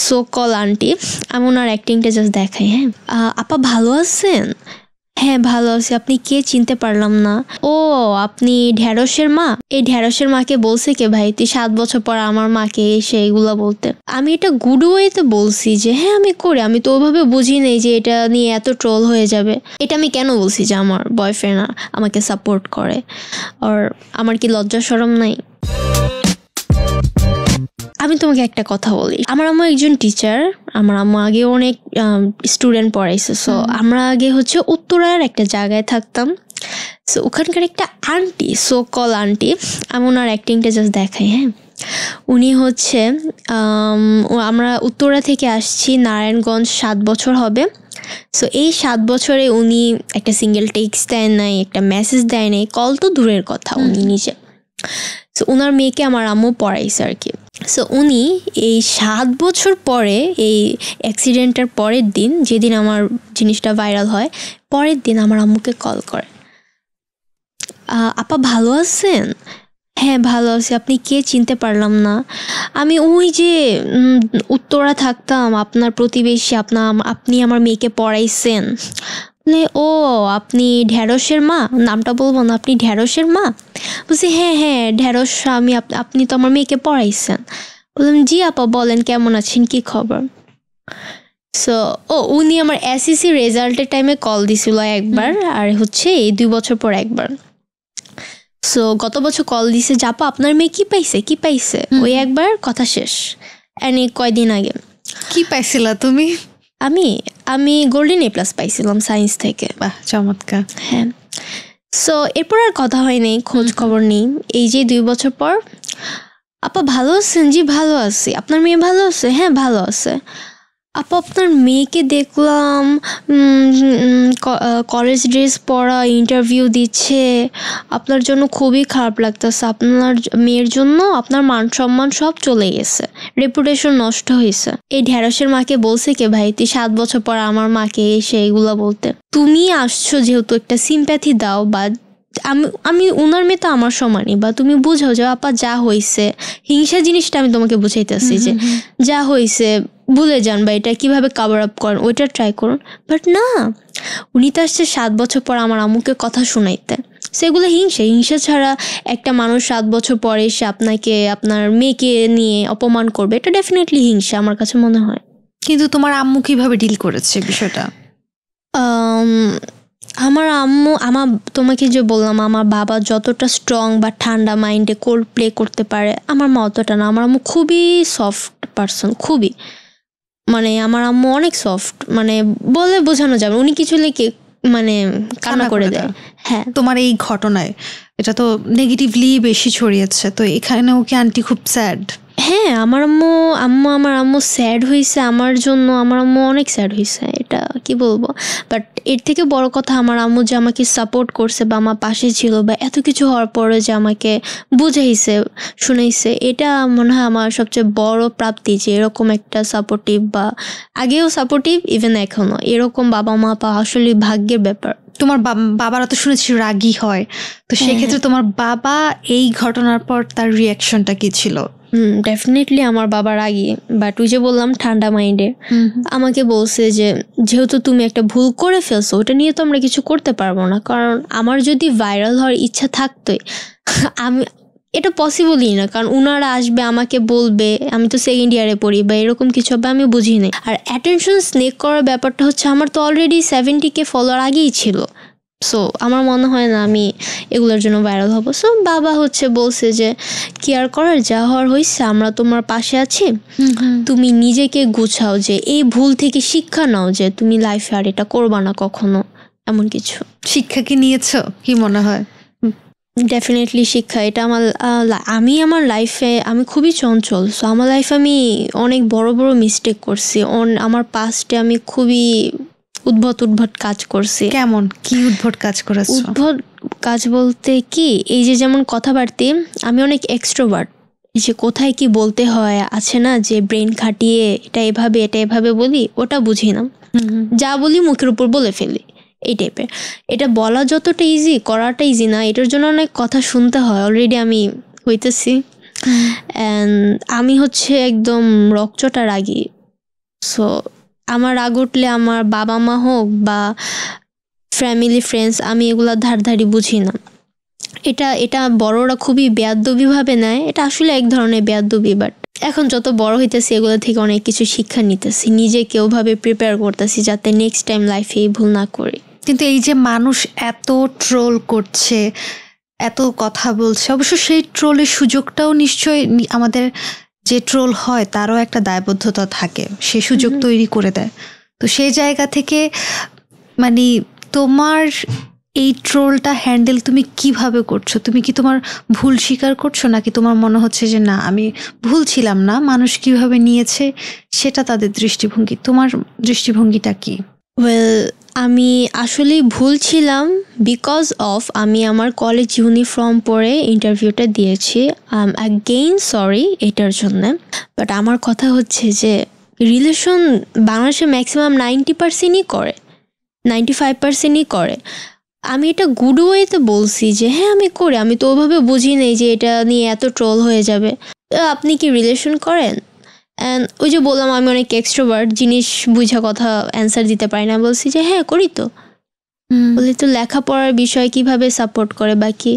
So call aunty, আমি ওনার অ্যাক্টিংটা just দেখাই। হ্যাঁ, আপা ভালো আছেন? হ্যাঁ ভালো আছি। আপনি কে? চিনতে পারলাম না। ও আপনি ঢেঁড়সের মা? এই ঢেঁড়সের মাকে বলছে কে ভাই? তুই 7 বছর পর আমার মাকে এসে এগুলা বলতে। আমি এটা গুড ওয়েতে বলছি যে হ্যাঁ আমি করি, আমি তো ওইভাবে বুঝি নেই যে এটা নিয়ে এত ট্রোল হয়ে যাবে। এটা আমি কেন বলছি যে আমার বয়ফ্রেন্ড আমাকে সাপোর্ট করে, আর আমার কি লজ্জা শরম নাই? আমি তোমাকে একটা কথা বলি, আমার আম্মু একজন টিচার। আমার আম্মু আগে অনেক স্টুডেন্ট পড়াইছে। সো আমরা আগে হচ্ছে উত্তরার একটা জায়গায় থাকতাম। সো ওখানকার একটা আন্টি, সো কল আন্টি, আমি ওনার অ্যাক্টিংটা জাস্ট দেখাই। হ্যাঁ, উনি হচ্ছে আমরা উত্তরা থেকে আসছি নারায়ণগঞ্জ, 7 বছর হবে। সো এই 7 বছরে উনি একটা সিঙ্গেল টেক্সট দেয় নাই, একটা মেসেজ দেয় নাই, কল তো দূরের কথা, উনি নিজে। সো ওনার মেয়েকে আমার আম্মু পড়াইছে আর কি। সো উনি এই 7 বছর পরে, এই অ্যাক্সিডেন্টের পরের দিন, যেদিন আমার জিনিসটা ভাইরাল হয়, পরের দিন আমার আম্মুকে কল করে, আপা ভালো আছেন? হ্যাঁ ভালো আছি। আপনি কে? চিনতে পারলাম না। আমি ওই যে উত্তরা থাকতাম, আপনার প্রতিবেশী, আপনি আমার মেয়েকে পড়াইছেন। ও আপনি ঢেঁড়সের মা? নামটা বলবো না, আপনি ঢেঁড়সের মা? বলছি হ্যাঁ হ্যাঁ ঢেঁড়স, আপনি তো আমার মেয়েকে পড়াইছেন। বললাম জি আপা, বলেন কেমন আছেন, কি খবর? সো উনি আমার এসএসসি রেজাল্টের টাইমে কল দিছিল একবার, আর হচ্ছে এই 2 বছর পর একবার। সো গত বছর কল দিছে, জাপা আপনার মেয়ে কি পাইছে, ওই একবার কথা শেষ। এনে কয়দিন আগে কি পাইছিলা তুমি? আমি গোল্ডেন A+ পাইছিলাম সায়েন্স থেকে। বাহ চমৎকার। হ্যাঁ, সো এরপর আর কথা হয় নাই, খোঁজ খবর নেই। এই যে 2 বছর পর, আপা ভালো আছেন? জি ভালো আছি। আপনার মেয়ে ভালো আছে? হ্যাঁ ভালো আছে। আপা আপনার মেয়েকে দেখলাম কলেজ ড্রেস পরা ইন্টারভিউ দিচ্ছে, আপনার জন্য খুবই খারাপ লাগতেছে। আপনার মেয়ের জন্য আপনার মান সম্মান সব চলে গেছে, রেপুটেশন নষ্ট হয়েছে। এই ঢেঁড়সের মাকে বলছে কে ভাই? তুই 7 বছর পর আমার মাকে এসে এগুলা বলতে। তুমি আসছো যেহেতু, একটা সিম্প্যাথি দাও, বা আমি উনার মেয়ে তো আমার সমানই, বা তুমি বুঝাও যে আপা যা হয়েছে, হিংসা জিনিসটা আমি তোমাকে বুঝাইতেছি যে যা হয়েছে ভুলে যান, বা এটা কিভাবে কাভার আপ করেন ওইটা ট্রাই করুন। বাট না, উনি তো আসছে 7 বছর পর আমার আম্মুকে কথা শোনাইতে। সেগুলো হিংসা ছাড়া একটা মানুষ 7 বছর পরে এসে আপনাকে, আপনার মেয়েকে নিয়ে অপমান করবে, এটা ডেফিনেটলি হিংসা আমার কাছে মনে হয়। কিন্তু তোমার আম্মু কিভাবে ডিল করেছে বিষয়টা? আমার আম্মু, তোমাকে যে বললাম আমার বাবা যতটা স্ট্রং বা ঠান্ডা মাইন্ডে প্লে করতে পারে, আমার মা অতটা না। আমার আম্মু খুবই সফট পারসন, খুবই, মানে আমার আম্মু অনেক সফট, মানে বলে বোঝানো যাবে। উনি কিছু লিখে মানে কান্না করে দেয়। হ্যাঁ, তোমার এই ঘটনায় এটা তো নেগেটিভলি বেশি ছড়িয়েছে, তো এখানেও কি আন্টি খুব স্যাড? হ্যাঁ, আমার আম্মু স্যাড হয়েছে আমার জন্য। আমার আম্মু অনেক স্যাড হয়েছে, এটা কি বলবো। বাট এর থেকে বড় কথা, আমার আম্মু যে আমাকে সাপোর্ট করছে বা আমার পাশে ছিল, বা এত কিছু হওয়ার পরে যে আমাকে বুঝাইছে, শুনাইছে, এটা মনে হয় আমার সবচেয়ে বড় প্রাপ্তি, যে এরকম একটা সাপোর্টিভ, বা আগেও সাপোর্টিভ, ইভেন এখনো এরকম বাবা মা পাওয়া আসলে ভাগ্যের ব্যাপার। তোমার বাবারা তো শুনেছি রাগী হয়, তো সেক্ষেত্রে তোমার বাবা এই ঘটনার পর তার রিয়াকশনটা কি ছিল? ডেফিনেটলি আমার বাবা রাগী, বাট ওই যে বললাম ঠান্ডা মাইন্ডে। আমাকে বলছে যে যেহেতু তুমি একটা ভুল করে ফেলছো, ওটা নিয়ে তো আমরা কিছু করতে পারবো না, কারণ আমার যদি ভাইরাল হওয়ার ইচ্ছা থাকতোই, আমি এটা পসিবলই না, কারণ উনারা আসবে আমাকে বলবে, আমি তো সেকেন্ড ইয়ারে পড়ি বা এরকম কিছু হবে, আমি বুঝি নাই। আর অ্যাটেনশন স্নেক করার ব্যাপারটা হচ্ছে, আমার তো অলরেডি 70K ফলোয়ার আগেই ছিল। সো আমার মনে হয় না আমি এগুলোর জন্য ভাইরাল হব। সো বাবা হচ্ছে বলছে যে কেয়ার করার, যা হওয়ার হয়েছে, আমরা তোমার পাশে আছি, তুমি নিজেকে গুছাও, যে এই ভুল থেকে শিক্ষা নাও, যে তুমি লাইফে আর এটা করবা না কখনো, এমন কিছু। শিক্ষা কি নিয়েছো কি মনে হয়? ডেফিনেটলি শিক্ষা। এটা আমার লাইফে, আমি খুবই চঞ্চল। সো আমার লাইফে আমি অনেক বড় বড় মিস্টেক করছি। আমার পাস্টে আমি খুবই উদ্ভট কাজ করছি। কেমন কি উদ্ভট কাজ করেছো? উদ্ভট কাজ বলতে কি, এই যে যেমন কথাবার্তা, আমি অনেক এক্সট্রোভার্ট, যে কোথায় কি বলতে হয় আছে না, যে ব্রেন খাটিয়ে এটা এভাবে বলি, ওটা বুঝি না, যা বলি মুখের উপর বলে ফেলি, এই টাইপের। এটা বলা যতটা ইজি, করাটা ইজি না। এটার জন্য অনেক কথা শুনতে হয়, অলরেডি আমি হইতেছি। অ্যান্ড আমি হচ্ছে একদম রকচটা রাগী, সো আমার রাগ উঠলে আমার বাবা মা হোক বা ফ্যামিলি ফ্রেন্ডস, আমি এগুলা ধারধারি বুঝি না। এটা বড়রা খুবই বেয়াদবিভাবে নেয়, এটা আসলে এক ধরনের বেয়াদবি। বাট এখন যত বড় হইতেছি এগুলো থেকে অনেক কিছু শিক্ষা নিতেছি, নিজেকে ওভাবে প্রিপেয়ার করতেছি যাতে নেক্সট টাইম লাইফে এই ভুল না করি। কিন্তু এই যে মানুষ এত ট্রোল করছে, এত কথা বলছে, অবশ্য সেই ট্রোলের সুযোগটাও নিশ্চয়ই আমাদের যে ট্রোল হয় তারও একটা দায়বদ্ধতা থাকে, সে সুযোগ তৈরি করে দেয়। তো সেই জায়গা থেকে মানে তোমার এই ট্রোলটা হ্যান্ডেল তুমি কিভাবে করছো? তুমি কি তোমার ভুল স্বীকার করছো, নাকি তোমার মনে হচ্ছে যে না আমি ভুল ছিলাম না, মানুষ কিভাবে নিয়েছে সেটা তাদের দৃষ্টিভঙ্গি, তোমার দৃষ্টিভঙ্গিটা কি? ওয়েল, আমি আসলেই ভুল ছিলাম বিকজ অফ আমি আমার কলেজ ইউনিফর্ম পরে ইন্টারভিউটা দিয়েছি। অ্যাগেইন সরি এটার জন্য। বাট আমার কথা হচ্ছে যে রিলেশন বাংলাদেশে ম্যাক্সিমাম 90%ই করে, 95%ই করে। আমি এটা গুড ওয়েতে বলছি যে হ্যাঁ আমি করি, আমি তো ওভাবে বুঝি নেই যে এটা নিয়ে এত ট্রোল হয়ে যাবে। আপনি কি রিলেশন করেন? অ্যান্ড ওই যে বললাম আমি অনেক এক্সট্রোভার্ট, জিনিস বুঝা কথা অ্যান্সার দিতে পারি না, বলছি যে হ্যাঁ করি। তো বলি তো লেখাপড়ার বিষয় কিভাবে সাপোর্ট করে বাকি?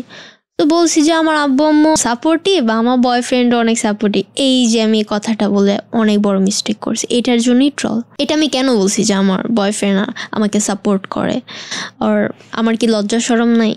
তো বলছি যে আমার আব্বু আম্মু সাপোর্টিভ, আমার বয়ফ্রেন্ড অনেক সাপোর্টিভ। এই যে আমি এই কথাটা বলে অনেক বড় মিস্টেক করছি, এটার জন্যই ট্রল। এটা আমি কেন বলছি যে আমার বয়ফ্রেন্ড আমাকে সাপোর্ট করে? আর আমার কি লজ্জা শরম নাই?